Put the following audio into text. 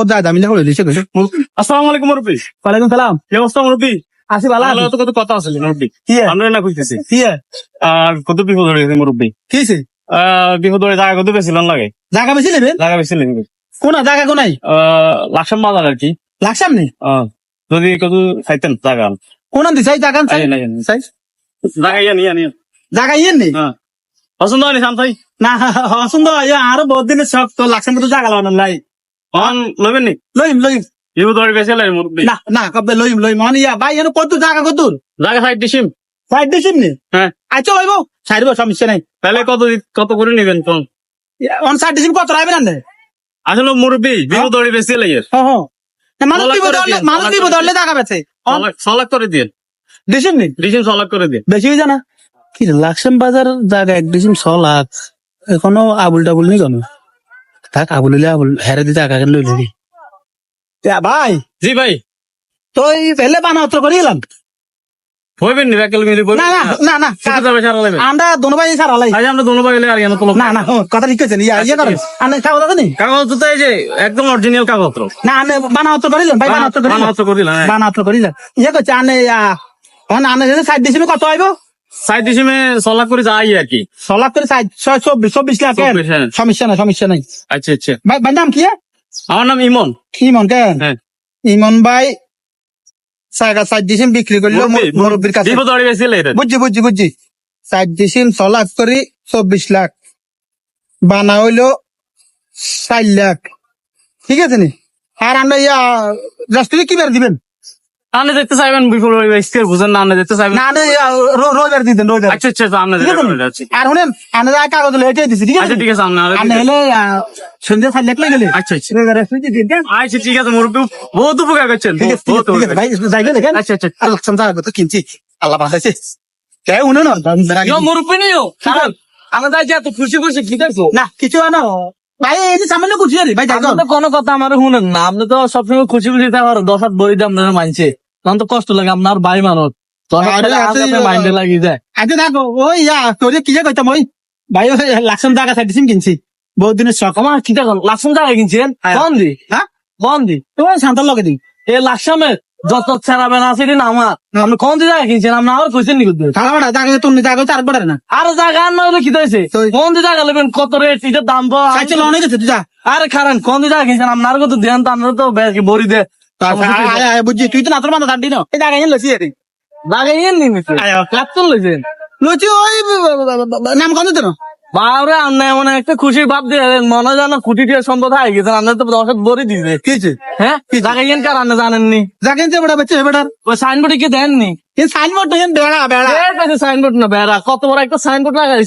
কত যায় দামি করে দিছে কইছে আসসালামু আলাইকুম মুরব্বি। ওয়ালাইকুম সালাম কি অবস্থা মুরব্বি? আসি ভালো ভালো তো কত কথা আছে মুরব্বি। কি আমরা না কইতেছি কি আর কত বিপদ হয়ে গেছে মুরব্বি। কিছে বিপদ হয়ে জায়গা কত বেছিলেন লাগে, জায়গা বেশি নেবেন জায়গা বেছিলেন কোন জায়গা কোনাই লাকসাম বাজার আর কি। লাগসাম নেই যদি কত চাইতেন জায়গা কোন দিছাই জায়গা চাই চাই জায়গা ইয়া নিয়া নিয়া জায়গা ইয়েন নেই পছন্দ হয়নি শান্তাই না হসুন তো আরো বহুত দিনের শখ তো লাগসাম তো জায়গা লাগানো নাই অন লবেন নি লইম লইম বিপদ হয়ে বেছিলেন মুরব্বি। না না কবে লইম লইম মানে ইয়া ভাই এনে কত জায়গা কত জায়গা সাইড দিছিম। সাইড দিছিম নি হ্যাঁ আচ্ছা লইব সাইড সমস্যা নাই তাহলে কত করে নিবেন কোন? অন সাইড দিছিম কত রাইবেন না আসলে মুরব্বি বিপদ হয়ে বেছিলেন হ্যাঁ মানুষ দিব ধরলে জায়গা বেছে 6 লাখ করে দিয়ে দিছিম নি দিছিম 6 লাখ করে দিয়ে। বেশি হয়ে জানা কি লাকসাম বাজার জায়গা এক ডিসিম 6 লাখ এখনো আবুল টাবুল নেই কেন থাক আবুল হইলে আবুল হেরে দিতে আগে লই লই ভাই জি ভাই তো এই পেলে বানা তো করে এলাম হইবেন নি রাকেল মিলি না না না না যাবে সারা লাগবে। আমরা দোনো ভাই সারা লাই আজ আমরা দোনো গেলে আর কেন তো না না কথা ঠিক আছে ইয়ে করেন আনে কাগজ আছে নি কাগজ তো এই যে একদম অরিজিনাল কাগজ তো না আনে বানা তো করে এলাম ভাই বানা তো করে বানাও তো করিলাম। বানা তো করে এলাম ইয়ে করছে আনে আনে সাইড দিছিমে কত আইবো সাইড দিছিমে 6 লাখ করে যাই আর কি। 6 লাখ করে সাইড 24 লাখ কেন 24 হ্যাঁ। সমস্যা নাই আচ্ছা আচ্ছা ভাই ভাই নাম কি আমার নাম ইমন। ইমন কেন হ্যাঁ ইমন ভাই জায়গা সাইড দিছিম বিক্রি করলো মুরব্বির কাছে বিপদ হয়ে গেছিল এটা। বুঝছি সাইড দিছিম 6 লাখ করে 24 লাখ বানা হইলো 4 লাখ ঠিক আছে নি আর আমরা রাষ্ট্রীয় কি বের দিবেন আপনি দেখতে চাইবেন বিপদ হয়ে গেছে বুঝেন না, আপনি দেখতে চাইবেন না রোজার দিতেন রোজার আচ্ছা আচ্ছা আপনি যাচ্ছি। আর শুনেন আমরা কাগজ এটাই দিছি ঠিক আচ্ছা আছে ঠিক আছে আপনি আপনি হলে সন্ধ্যা 4 লাখ গেলে আচ্ছা আচ্ছা রোজার রাষ্ট্রীয় দিতেন কেন আচ্ছা ঠিক আছে মুরব্বি বহুত উপকার করছেন ঠিক আছে বহুত উপকার। ভাই যাইবে দেখেন আচ্ছা আচ্ছা আর লাকসাম জায়গা তো কিনছি আল্লাহ বাঁচাইছে কে উনো না মুরব্বি নিও আমরা যাই এত খুশি খুশি কি দেখছো না কিছু আনো ভাই এই যে সামান্য খুশি আরে ভাই যাই আপনি তো কোনো কথা আমার শুনেন না, আপনি তো সবসময় খুশি খুশি থাকার 10 হাত বড়ি দিয়ে আপনারা মানছে, তখন তো কষ্ট লাগে আপনার ভাই মানুষ মাইন্ডে লাগি যায়। আচ্ছা দেখো ওই তোর কি কইতাম ওই ভাই লাকসাম জায়গা সাইড দিছিম কিনছি বহুত দিনের শখ আমার কি দেখুন লাকসাম জায়গা কিনছেন কোন দি হ্যাঁ কোন দি তোমার শান্তার লগে দিই এই লাকসামের যত চেরাবেন আছে না আমার আপনি কোন দি জায়গা কিনছেন আপনি আর কইছেন নি কিন্তু খাওয়া জায়গা তোর জায়গা চার পড়ে না আর জায়গা আর না হলে কি হয়েছে কোন দি জায়গা নেবেন কত রেট এটার দাম তো সাইকেল অনেক আছে তুই যা আরে খারান কোন দি জায়গা কিনছেন আপনার কত দেন তো আপনারা তো বড়ি দে বুঝছি তুই তো না তোর মাথা দাঁড়ি না এই জায়গা লসি আরে জায়গা ইয়ে নি মিছে ক্লাপতন লইছেন লসি ওই নাম কত দিন বাবরে আন্না এমন একটা খুশির ভাব দিয়ে মনে জানো কোটি টাকা সম্পদ হয়ে গেছে আপনার তো 10 হাত বড়ি দিছে কিছে হ্যাঁ জায়গা ইয়েন কার আপনি জানেননি জায়গা নিতে বড় বাচ্চা বেটার ওই সাইনবোর্ডে কি দেননি এই সাইনবোর্ড তো বেড়া বেড়া সাইনবোর্ড না বেড়া কত বড় একটা সাইনবোর্ড লাগাইছে